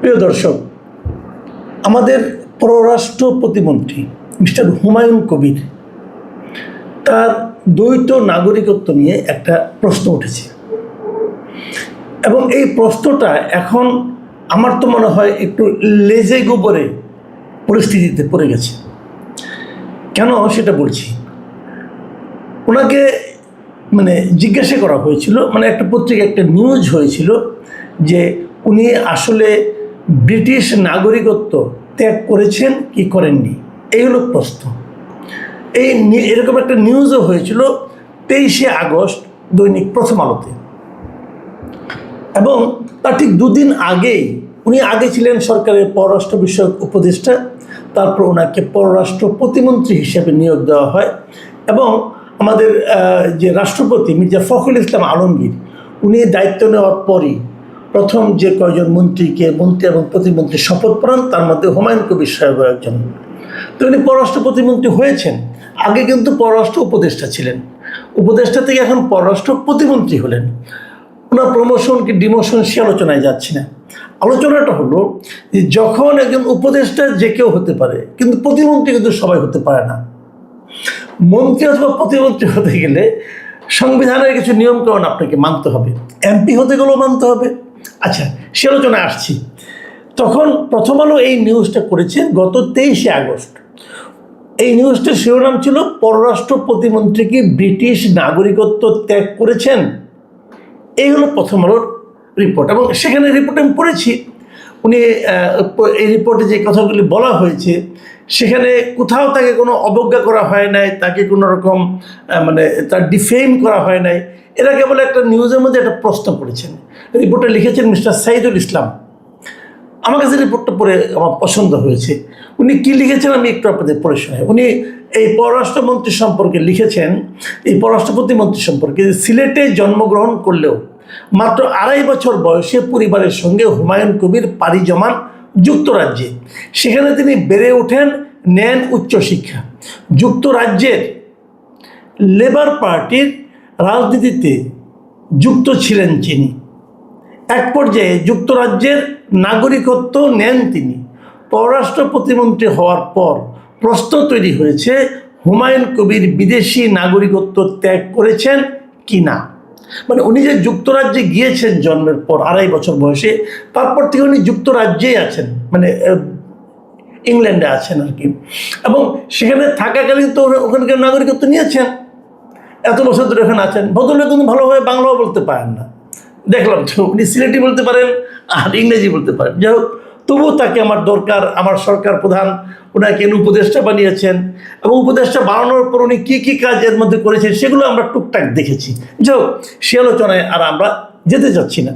প্রিয় দর্শক, আমাদের পররাষ্ট্র প্রতিমন্ত্রী মিস্টার হুমায়ুন কবির তার দ্বৈত নাগরিকত্ব নিয়ে একটা প্রশ্ন উঠেছে এবং এই প্রশ্নটা এখন আমার তো মনে হয় একটু লেজে গোবরে পরিস্থিতিতে পড়ে গেছে। কেন সেটা বলছি, ওনাকে জিজ্ঞাসা করা হয়েছিল, একটা পত্রিকা একটা নিউজ হয়েছিল যে উনি আসলে ব্রিটিশ নাগরিকত্ব ত্যাগ করেছেন কি করেননি, এই হলো প্রশ্ন। এরকম একটা নিউজও হয়েছিল 23শে আগস্ট দৈনিক প্রথম আলোতে, এবং তার ঠিক দুদিন আগেই উনি আগে ছিলেন সরকারের পররাষ্ট্র বিষয়ক উপদেষ্টা, তারপর ওনাকে পররাষ্ট্র প্রতিমন্ত্রী হিসেবে নিয়োগ দেওয়া হয় এবং আমাদের যে রাষ্ট্রপতি মির্জা ফখরুল ইসলাম আলমগীর উনি দায়িত্ব নেওয়ার পরই প্রথম যে কয়েকজন মন্ত্রীকে মন্ত্রী এবং প্রতিমন্ত্রী শপথ পান, তার মধ্যে হুমায়ুন কবির সাহেব একজন। তো উনি পররাষ্ট্র প্রতিমন্ত্রী হয়েছেন, আগে কিন্তু পররাষ্ট্র উপদেষ্টা ছিলেন, উপদেষ্টা থেকে এখন পররাষ্ট্র প্রতিমন্ত্রী হলেন। ওনার প্রমোশন কি ডিমোশন সে আলোচনায় যাচ্ছি না। আলোচনাটা হলো যে যখন একজন উপদেষ্টা যে কেউ হতে পারে, কিন্তু প্রতিমন্ত্রী কিন্তু সবাই হতে পারে না। মন্ত্রী অথবা প্রতিমন্ত্রী হতে গেলে সংবিধানের কিছু নিয়মকানুন আপনাকে মানতে হবে, এমপি হতে গেলেও মানতে হবে। আচ্ছা, সে আলোচনায় আসছি। তখন প্রথম আলো এই নিউজটা করেছে গত 23শে আগস্ট। এই নিউজটার শিরোনাম ছিল পররাষ্ট্র প্রতিমন্ত্রী কি ব্রিটিশ নাগরিকত্ব ত্যাগ করেছেন। এই হলো প্রথম আলোর রিপোর্ট, এবং সেখানে রিপোর্ট আমি পড়েছি। উনি এই রিপোর্টে যে কথাগুলি বলা হয়েছে সেখানে কোথাও তাকে কোনো অবজ্ঞা করা হয় নাই, তাকে কোনো রকম তার ডিফেম করা হয় নাই। এরা কেবল একটা নিউজের মধ্যে একটা প্রশ্ন করেছেন। রিপোর্টে লিখেছেন মিস্টার সাইদুল ইসলাম। আমার কাছে রিপোর্টটা পড়ে আমার পছন্দ হয়েছে। উনি কি লিখেছেন আমি একটু আপনাদের পড়ে শোনাই। উনি এই পররাষ্ট্রমন্ত্রী সম্পর্কে লিখেছেন, এই পররাষ্ট্র প্রতিমন্ত্রী সম্পর্কে, সিলেটে জন্মগ্রহণ করলেও মাত্র 2.5 বছর বয়সে পরিবারের সঙ্গে হুমায়ুন কবির পাড়ি জমান যুক্তরাজ্যে। সেখানে তিনি বেড়ে ওঠেন, নেন উচ্চশিক্ষা। যুক্তরাজ্যের লেবার পার্টির রাজনীতিতে যুক্ত ছিলেন তিনি। এক পর্যায়ে যুক্তরাজ্যের নাগরিকত্ব নেন তিনি। পররাষ্ট্র প্রতিমন্ত্রী হওয়ার পর প্রশ্ন তৈরি হয়েছে হুমায়ুন কবির বিদেশি নাগরিকত্ব ত্যাগ করেছেন কি না। উনি যে যুক্তরাজ্যে গিয়েছেন জন্মের পর 2.5 বছর বয়সে, তারপর থেকে উনি যুক্তরাজ্যেই আছেন, ইংল্যান্ডে আছেন আর কি। এবং সেখানে থাকাকালীন তো ওখানকার নাগরিকত্ব নিয়েছেন, এত বছর ধরে এখানে আছেন। ভদ্রলোক কিন্তু ভালোভাবে বাংলাও বলতে পারেন না, দেখলাম তো। উনি সিলেটি বলতে পারেন আর ইংরেজি বলতে পারেন। যাই হোক, তবুও তাকে আমার দরকার। আমার সরকার প্রধান ওনাকে উপদেষ্টা বানিয়েছেন, এবং উপদেষ্টা বানানোর পর উনি কী কী কাজ এর মধ্যে করেছেন সেগুলো আমরা টুকটাক দেখেছি। যাই হোক, সে আলোচনায় আর আমরা যেতে চাচ্ছি না।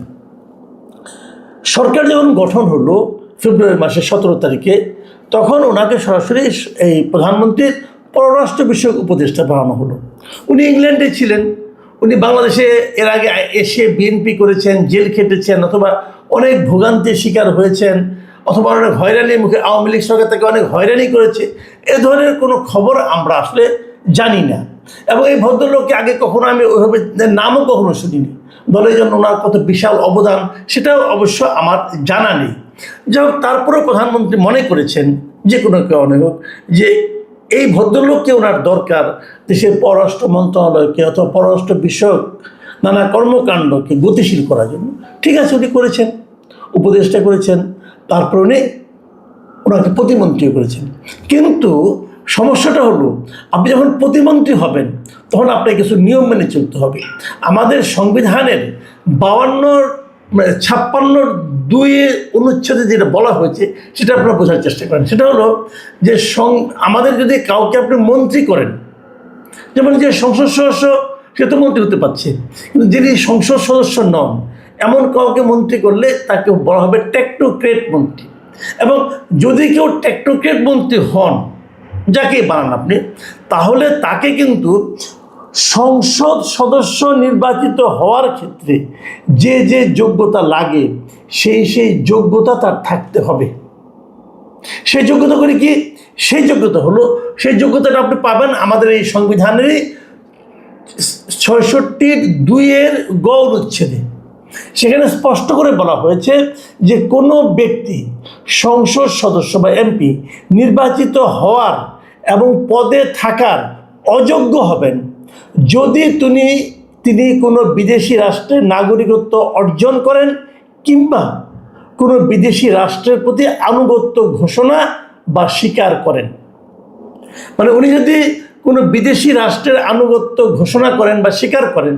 সরকার যখন গঠন হলো ফেব্রুয়ারি মাসের 17 তারিখে, তখন ওনাকে সরাসরি এই প্রধানমন্ত্রীর পররাষ্ট্র বিষয়ক উপদেষ্টা বানানো হলো। উনি ইংল্যান্ডে ছিলেন, উনি বাংলাদেশে এর আগে এসে বিএনপি করেছেন, জেল খেটেছেন, অথবা অনেক ভোগান্তির শিকার হয়েছেন, অথবা অনেক হয়রানির মুখে আওয়ামী লীগ সরকার তাকে অনেক হয়রানি করেছে। এ ধরনের কোনো খবর আমরা আসলে জানি না, এবং এই ভদ্রলোককে আগে কখনো আমি ওইভাবে নামও কখনো শুনিনি। দলের জন্য ওনার কত বিশাল অবদান সেটাও অবশ্য আমার জানা নেই। যাই হোক, তারপরেও প্রধানমন্ত্রী মনে করেছেন, যে কোনো কারণে হোক, যে এই ভদ্রলোককে ওনার দরকার দেশের পররাষ্ট্র মন্ত্রণালয়কে অথবা পররাষ্ট্র বিষয়ক নানা কর্মকাণ্ডকে গতিশীল করার জন্য। ঠিক আছে, উনি করেছেন, উপদেষ্টা করেছেন, তারপর উনি ওনাকে প্রতিমন্ত্রীও করেছেন। কিন্তু সমস্যাটা হলো, আপনি যখন প্রতিমন্ত্রী হবেন তখন আপনাকে কিছু নিয়ম মেনে চলতে হবে। আমাদের সংবিধানের 56(2) অনুচ্ছেদে যেটা বলা হয়েছে সেটা আপনারা বোঝার চেষ্টা করেন। সেটা হলো যে আমাদের যদি কাউকে আপনি মন্ত্রী করেন, যেমন যে সংসদ সদস্য সে তো মন্ত্রী হতে পারছে, কিন্তু যিনি সংসদ সদস্য নন এমন কাউকে মন্ত্রী করলে তাকে বলা হবে টেকনোক্রেট মন্ত্রী। এবং যদি কেউ টেকনোক্রেট মন্ত্রী হন, যাকে বানান আপনি, তাহলে তাকে কিন্তু সংসদ সদস্য নির্বাচিত হওয়ার ক্ষেত্রে যে যে যোগ্যতা লাগে সেই যোগ্যতা তার থাকতে হবে। সেই যোগ্যতা করে কি? সেই যোগ্যতা হলো, সেই যোগ্যতাটা আপনি পাবেন আমাদের এই সংবিধানেরই 66(2) গ অনুচ্ছেদে। সেখানে স্পষ্ট করে বলা হয়েছে যে কোনো ব্যক্তি সংসদ সদস্য বা এমপি নির্বাচিত হওয়ার এবং পদে থাকার অযোগ্য হবেন যদি তিনি কোনো বিদেশি রাষ্ট্রের নাগরিকত্ব অর্জন করেন কিংবা কোনো বিদেশি রাষ্ট্রের প্রতি আনুগত্য ঘোষণা বা স্বীকার করেন। মানে উনি যদি কোনো বিদেশি রাষ্ট্রের আনুগত্য ঘোষণা করেন বা স্বীকার করেন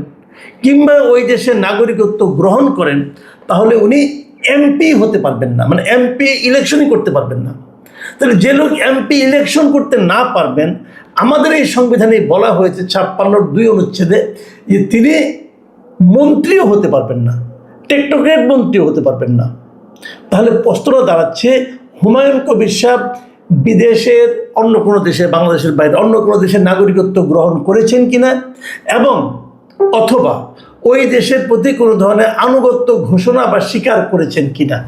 কিংবা ওই দেশের নাগরিকত্ব গ্রহণ করেন তাহলে উনি এমপি হতে পারবেন না, মানে এমপি ইলেকশনই করতে পারবেন না। তাহলে যে লোক এমপি ইলেকশন করতে না পারবেন, আমাদের এই সংবিধানে বলা হয়েছে 56(2) অনুচ্ছেদে যে তিনি মন্ত্রীও হতে পারবেন না, টেকনোক্র্যাট মন্ত্রীও হতে পারবেন না। তাহলে প্রশ্নটা দাঁড়াচ্ছে হুমায়ুন কবির সাহেব বিদেশের অন্য কোনো দেশে, বাংলাদেশের বাইরে অন্য কোনো দেশের নাগরিকত্ব গ্রহণ করেছেন কিনা এবং অথবা ওই দেশের প্রতি কোনো ধরনের আনুগত্য ঘোষণা বা স্বীকার করেছেন কিনা।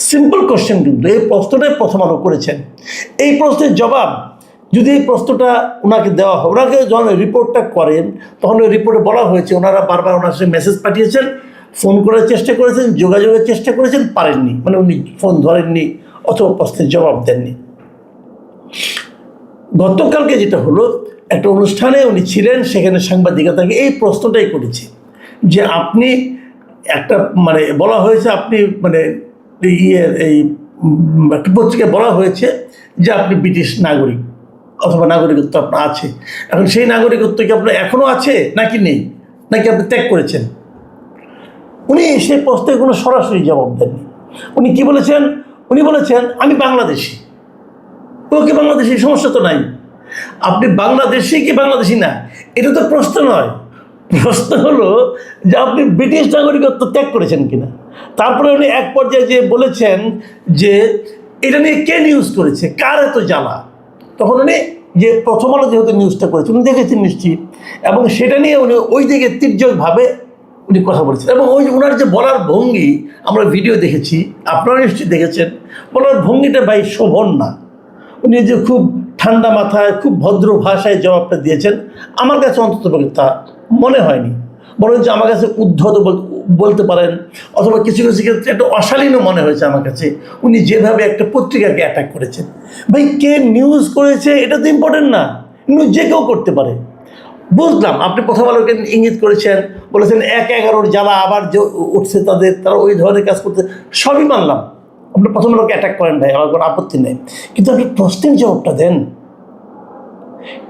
সিম্পল কোশ্চেন, কিন্তু এই প্রশ্নটাই প্রথম আলো করেছেন। এই প্রশ্নের জবাব যদি এই প্রশ্নটা ওনাকে দেওয়া হয়, ওনাকে যখন রিপোর্টটা করেন তখন ওই রিপোর্টে বলা হয়েছে ওনারা বারবার ওনার সাথে মেসেজ পাঠিয়েছেন, ফোন করার চেষ্টা করেছেন, যোগাযোগের চেষ্টা করেছেন, পারেননি, মানে উনি ফোন ধরেননি অথবা প্রশ্নের জবাব দেননি। গতকালকে যেটা হলো, একটা অনুষ্ঠানে উনি ছিলেন, সেখানে সাংবাদিকতাকে এই প্রশ্নটাই করেছে যে আপনি একটা মানে বলা হয়েছে আপনি মানে এই পত্রিকায় বলা হয়েছে যে আপনি ব্রিটিশ নাগরিক অথবা নাগরিকত্ব আপনার আছে, এখন সেই নাগরিকত্ব কি আপনার এখনও আছে নাকি নেই, নাকি আপনি ত্যাগ করেছেন? উনি সেই প্রশ্নের কোনো সরাসরি জবাব দেননি। উনি কি বলেছেন? উনি বলেছেন আমি বাংলাদেশি। ওকে বাংলাদেশি, সমস্যা তো নাই। আপনি বাংলাদেশি কি বাংলাদেশি না এটা তো প্রশ্ন নয়, প্রশ্ন হলো যে আপনি ব্রিটিশ নাগরিকত্ব ত্যাগ করেছেন কিনা। তারপরে উনি এক পর্যায়ে যে বলেছেন যে এটা নিয়ে কে নিউজ করেছে, কার এত জ্বালা, তখন উনি যে প্রথম আলো যেহেতু নিউজটা করেছে উনি দেখেছেন নিশ্চিত, এবং সেটা নিয়ে উনি ওই দিকে তীর্যকভাবে উনি কথা বলেছেন। এবং ওই ওনার যে বলার ভঙ্গি আমরা ভিডিও দেখেছি, আপনারা নিশ্চয়ই দেখেছেন, বলার ভঙ্গিটা ভাই শোভন না। উনি যে খুব ঠান্ডা মাথায় খুব ভদ্র ভাষায় জবাবটা দিয়েছেন, আমার কাছে অন্তত তা মনে হয়নি, বরঞ্চ আমার কাছে উদ্ধত বলতে পারেন, অথবা কিছু কিছু ক্ষেত্রে একটা অশালীনও মনে হয়েছে আমার কাছে উনি যেভাবে একটা পত্রিকাকে অ্যাটাক করেছেন। ভাই কে নিউজ করেছে এটা তো ইম্পর্টেন্ট না, নিউজ যে কেউ করতে পারে। বুঝলাম আপনি প্রথম আলোকে ইঙ্গিত করেছেন, বলেছেন 1-11 জ্বালা আবার যে উঠছে তারা ওই ধরনের কাজ করতে, সবই মানলাম। আপনি প্রথম আলোকে অ্যাটাক করেন ভাই, আমার কোনো আপত্তি নেই, কিন্তু আপনি প্রশ্নের জবাবটা দেন।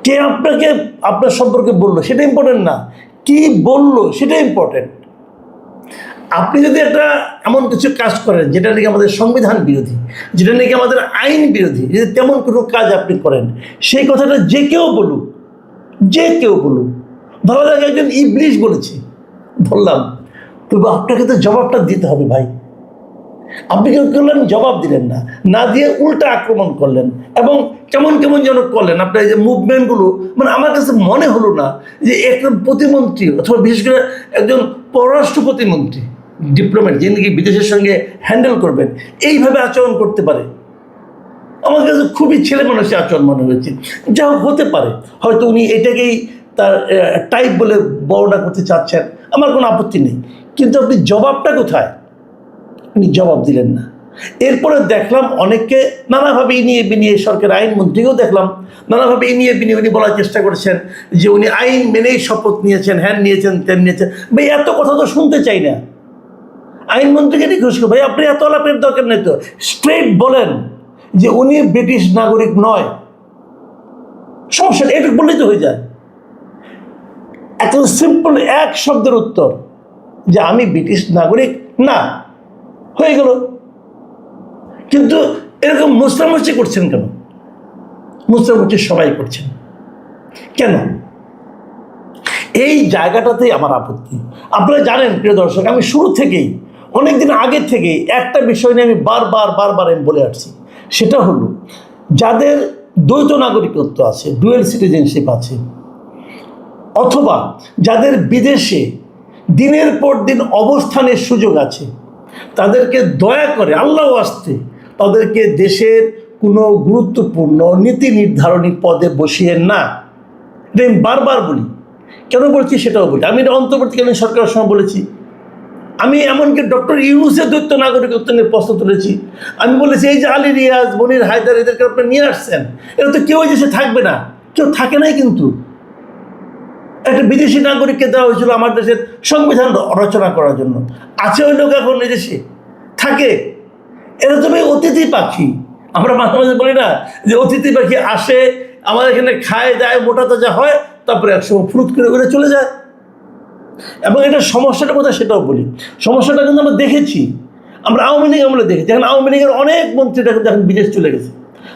কে আপনাকে আপনার সম্পর্কে বললো সেটা ইম্পর্টেন্ট না, কি বললো সেটা ইম্পর্টেন্ট। আপনি যদি একটা এমন কিছু কাজ করেন যেটা নাকি আমাদের সংবিধান বিরোধী, যেটা নাকি আমাদের আইন বিরোধী, যদি তেমন কোনো কাজ আপনি করেন, সেই কথাটা যে কেউ বলুক, ধরা যাক একজন ইবলিশ বলেছে, ধরলাম, তবু আপনাকে তো জবাবটা দিতে হবে ভাই। আপনি কেউ করলেন, জবাব দিলেন না, না দিয়ে উল্টা আক্রমণ করলেন এবং কেমন যেন করলেন। আপনার এই যে মুভমেন্টগুলো, মানে আমার কাছে মনে হলো না যে একজন প্রতিমন্ত্রী অথবা বিশেষ করে একজন পররাষ্ট্র প্রতিমন্ত্রী, ডিপ্লোম্যাট, যিনি নাকি বিদেশের সঙ্গে হ্যান্ডেল করবেন, এইভাবে আচরণ করতে পারে। আমার কাছে খুবই ছেলে মানুষের আচরণ মনে হয়েছে। যা হতে পারে, হয়তো উনি এটাকেই তার টাইপ বলে বর্ণনা করতে চাচ্ছেন, আমার কোনো আপত্তি নেই, কিন্তু আপনি জবাবটা কোথায়? উনি জবাব দিলেন না। এরপরে দেখলাম অনেককে নানাভাবে ইনিয়ে বিনিয়ে, সরকার আইনমন্ত্রীকেও দেখলাম নানাভাবে ইনিয়ে বিনিয়ে উনি বলার চেষ্টা করেছেন যে উনি আইন মেনেই শপথ নিয়েছেন, হ্যান নিয়েছেন, তেন নিয়েছেন। ভাই এত কথা তো শুনতে চাই না। আইনমন্ত্রীকে জিজ্ঞেস করো, ভাই আপনি এত আলাপের দরকার নেই তো, স্ট্রেট বলেন যে উনি ব্রিটিশ নাগরিক নয়, সমস্যা এটুকু বললেই তো হয়ে যায়। এত সিম্পল এক শব্দের উত্তর যে আমি ব্রিটিশ নাগরিক না, হয়ে গেল। কিন্তু এরকম মুসলামুচি করছেন কেন? মুসলামুচি সবাই করছেন কেন? এই জায়গাটাতেই আমার আপত্তি। আপনারা জানেন প্রিয় দর্শক, আমি শুরু থেকেই, অনেকদিন আগের থেকেই একটা বিষয় নিয়ে আমি বারবার আমি বলে আসছি, সেটা হলো যাদের দ্বৈত নাগরিকত্ব আছে, ডুয়েল সিটিজেনশিপ আছে, অথবা যাদের বিদেশে দিনের পর দিন অবস্থানের সুযোগ আছে, তাদেরকে দয়া করে আল্লাহ আস্তে তাদেরকে দেশের কোনো গুরুত্বপূর্ণ নীতি নির্ধারণী পদে বসিয়ে না। এটা আমি বারবার বলি, কেন বলছি সেটাও বলি। আমি এটা অন্তর্বর্তীকালীন সরকারের সময় বলেছি, আমি এমনকি ডক্টর ইউনূসের দ্বৈত নাগরিকত্ব নিয়ে প্রশ্ন তুলেছি। আমি বলেছি এই যে আলী রিয়াজ, মনির হায়দার, এদেরকে আপনি নিয়ে আসছেন, এরা তো কেউ দেশে থাকবে না, কেউ থাকে নাই। কিন্তু একটা বিদেশি নাগরিককে দেওয়া হয়েছিল আমার দেশের সংবিধান রচনা করার জন্য। আছে ওই লোক এখন এই দেশে থাকে। এরা তো ভাই অতিথি পাখি। আমরা মাঝে মাঝে বলি না যে অতিথি পাখি আসে, আমাদের এখানে খায় দায়, মোটা তাজা হয়, তারপরে একসময় ফুরুত করে উড়ে চলে যায়। এবং এটা সমস্যাটা কোথায় সেটাও বলি। সমস্যাটা কিন্তু আমরা দেখেছি, আমরা আওয়ামী লীগ আমলে দেখেছি। এখন আওয়ামী লীগের অনেক মন্ত্রীরা কিন্তু এখন বিদেশ চলে গেছে।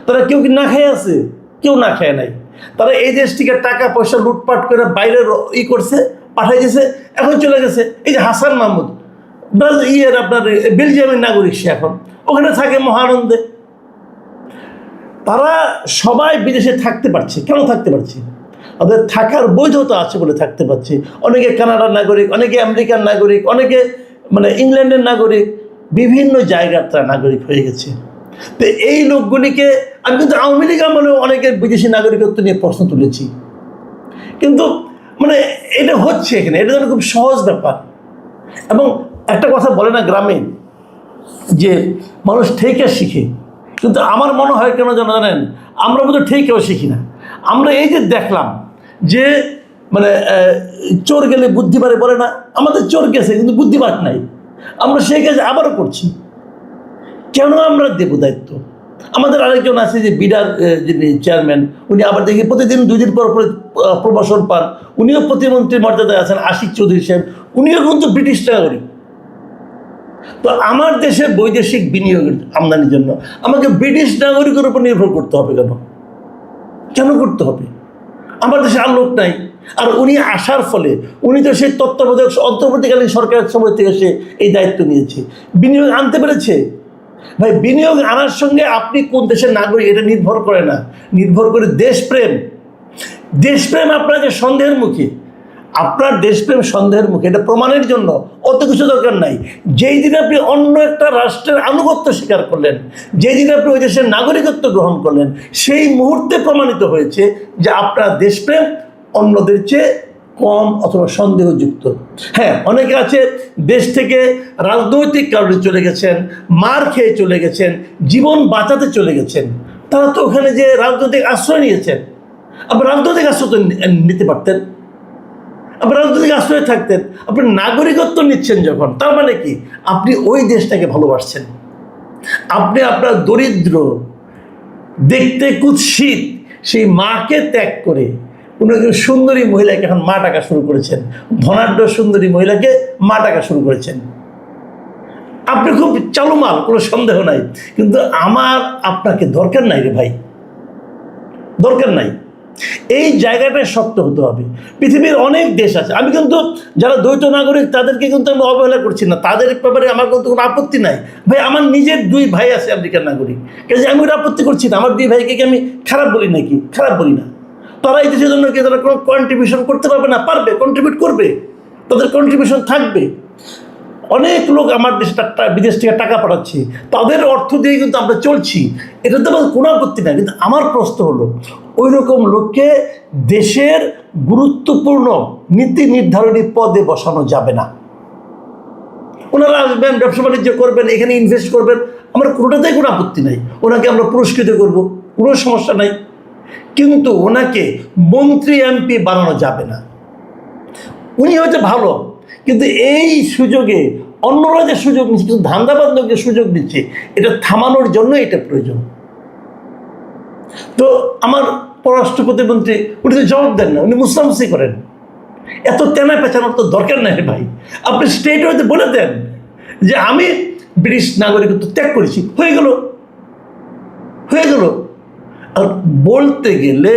তারা কেউ কি না খেয়ে আছে? কেউ না খেয়ে নাই। তারা এই দেশ থেকে টাকা পয়সা লুটপাট করে বাইরে করছে, পাঠাই দিয়েছে, এখন চলে গেছে। এই যে হাসান মাহমুদ, আপনার বেলজিয়ামের নাগরিক, সে এখন ওখানে থাকে মহানন্দে। তারা সবাই বিদেশে থাকতে পারছে। কেন থাকতে পারছে? ওদের থাকার বৈধতা আছে বলে থাকতে পারছে। অনেকে কানাডার নাগরিক, অনেকে আমেরিকার নাগরিক, অনেকে ইংল্যান্ডের নাগরিক, বিভিন্ন জায়গার তারা নাগরিক হয়ে গেছে। তো এই লোকগুলিকে আমি কিন্তু আওয়ামী লীগ আমলেও অনেকের বিদেশি নাগরিকত্ব নিয়ে প্রশ্ন তুলেছি। কিন্তু এটা হচ্ছে এখানে, এটা যেন খুব সহজ ব্যাপার। এবং একটা কথা বলে না গ্রামে যে মানুষ ঠেকে শিখে, কিন্তু আমার মনে হয় কেন জানেন, আমরা বোধহয় ঠেকেও শিখি না। আমরা এই যে দেখলাম যে চোর গেলে বুদ্ধি বাড়ে বলে না, আমাদের চোর গেছে কিন্তু বুদ্ধি বাড় নাই, আমরা সেই কাজ আবারও করছি। কেন আমরা দেব দায়িত্ব? আমাদের আরেকজন আছে যে বিডার যিনি চেয়ারম্যান, উনি আবার দেখি প্রতিদিন 2 দিন পর প্রমোশন পান, উনিও প্রতিমন্ত্রীর মর্যাদায় আছেন, আশিক চৌধুরী সাহেব, উনিও কিন্তু ব্রিটিশ নাগরিক। তো আমার দেশে বৈদেশিক বিনিয়োগের আমদানির জন্য আমাকে ব্রিটিশ নাগরিকের উপর নির্ভর করতে হবে কেন? কেন করতে হবে? আমার দেশে আর লোক নাই। আর উনি আসার ফলে উনি তো সেই তত্ত্বাবধায়ক অন্তর্বর্তীকালীন সরকারের সময় থেকে সে এই দায়িত্ব নিয়েছে, বিনিয়োগ আনতে পেরেছে। ভাই, বিনিয়োগ আনার সঙ্গে আপনি কোন দেশের নাগরিক এটা নির্ভর করে না, নির্ভর করে দেশপ্রেম। দেশপ্রেম আপনাকে সন্দেহের মুখে, আপনার দেশপ্রেম সন্দেহের মুখে, এটা প্রমাণের জন্য অত কিছু দরকার নাই। যেই দিন আপনি অন্য একটা রাষ্ট্রের আনুগত্য স্বীকার করলেন, যেই দিন আপনি ওই দেশের নাগরিকত্ব গ্রহণ করলেন, সেই মুহূর্তে প্রমাণিত হয়েছে যে আপনার দেশপ্রেম অন্যদের চেয়ে কম অথবা সন্দেহযুক্ত। হ্যাঁ, অনেকে আছে দেশ থেকে রাজনৈতিক কারণে চলে গেছেন, মার খেয়ে চলে গেছেন, জীবন বাঁচাতে চলে গেছেন। তারা তো ওখানে যে রাজনৈতিক আশ্রয় নিয়েছেন। আপনার রাজনৈতিক আশ্রয় তো নিতে পারতেন, আপনার রাজনৈতিক আশ্রয় থাকতেন। আপনি নাগরিকত্ব নিচ্ছেন যখন, তার মানে কি আপনি ওই দেশটাকে ভালোবাসছেন। আপনি আপনার দরিদ্র, দেখতে কুৎসিত সেই মাকে ত্যাগ করে কোনো একজন সুন্দরী মহিলাকে এখন মা ডাকা শুরু করেছেন, ধনাঢ্য সুন্দরী মহিলাকে মা ডাকা শুরু করেছেন। আপনি খুব চালুমাল, কোনো সন্দেহ নাই। কিন্তু আমার আপনাকে দরকার নাই রে ভাই, দরকার নাই। এই জায়গাটায় শক্ত হতে হবে। পৃথিবীর অনেক দেশ আছে, আমি কিন্তু যারা দ্বৈত নাগরিক তাদেরকে কিন্তু আমি অবহেলা করছি না, তাদের ব্যাপারে আমার কিন্তু কোনো আপত্তি নাই। ভাই, আমার নিজের 2 ভাই আছে আমেরিকার নাগরিক, কাজে আমি ওটা আপত্তি করছি না। আমার 2 ভাইকে কি আমি খারাপ বলি নাকি? খারাপ বলি না। তারা এই দেশের জন্য কি তারা কোনো কন্ট্রিবিউশন করতে পারবে না? পারবে, কন্ট্রিবিউট করবে, তাদের কন্ট্রিবিউশন থাকবে। অনেক লোক আমার দেশে বিদেশ থেকে টাকা পাঠাচ্ছে, তাদের অর্থ দিয়ে কিন্তু আমরা চলছি, এটাতে আমার কোনো আপত্তি নাই। কিন্তু আমার প্রশ্ন হলো, ওই রকম লোককে দেশের গুরুত্বপূর্ণ নীতি নির্ধারণী পদে বসানো যাবে না। ওনারা আসবেন, ব্যবসা বাণিজ্য করবেন, এখানে ইনভেস্ট করবেন, আমার কোনোটাতেই কোনো আপত্তি নাই। ওনাকে আমরা পুরস্কৃত করব, কোনো সমস্যা নাই। কিন্তু ওনাকে মন্ত্রী এমপি বানানো যাবে না। উনি হয়তো ভালো, কিন্তু এই সুযোগে অন্যরা যে সুযোগ নিচ্ছে, কিছু ধান্দাবাদ লোক যে সুযোগ দিচ্ছে, এটা থামানোর জন্য এটা প্রয়োজন। তো আমার পররাষ্ট্র প্রতিমন্ত্রী উনি তো জবাব দেন না, উনি মুসলামসি করেন। এত তেনা পেঁচানোর তো দরকার নাই ভাই। আপনি স্টেট হয়তো বলে দেন যে আমি ব্রিটিশ নাগরিকত্ব ত্যাগ করেছি, হয়ে গেল, হয়ে গেল। আর বলতে গেলে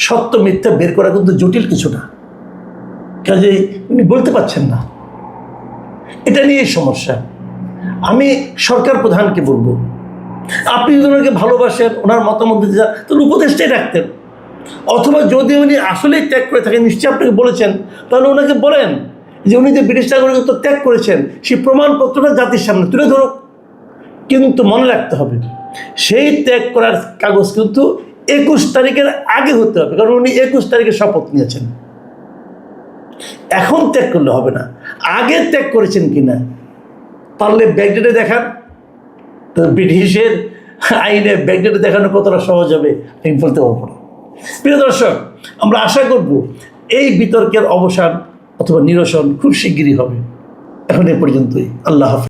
সত্য মিথ্যা বের করা কিন্তু জটিল কিছু না, কাজেই উনি বলতে পারছেন না। এটা নিয়ে সমস্যা। আমি সরকার প্রধানকে বলবো, আপনি যদি ওনাকে ভালোবাসেন, ওনার মতামত দিতে চান, তাহলে উপদেষ্টাই রাখতেন। অথবা যদি উনি আসলেই ত্যাগ করে থাকেন, নিশ্চয়ই আপনাকে বলেছেন, তাহলে ওনাকে বলেন যে উনি যে ব্রিটিশ নাগরিকত্ব ত্যাগ করেছেন সেই প্রমাণপত্রটা জাতির সামনে তুলে ধরুক। কিন্তু মনে রাখতে হবে, সেই ত্যাগ করার কাগজ কিন্তু 21 তারিখের আগে হতে হবে, কারণ উনি 21 তারিখে শপথ নিয়েছেন। এখন ত্যাগ করলে হবে না, আগে ত্যাগ করেছেন কিনা পারলে ব্যাকডেটে দেখান। তো ব্রিটিশের আইনে ব্যাকডেটে দেখানো কতটা সহজ হবে আমি বলতে পারবো না। প্রিয় দর্শক, আমরা আশা করব এই বিতর্কের অবসান অথবা নিরসন খুব শিগগিরই হবে। এখন এ পর্যন্তই। আল্লাহ হাফেজ।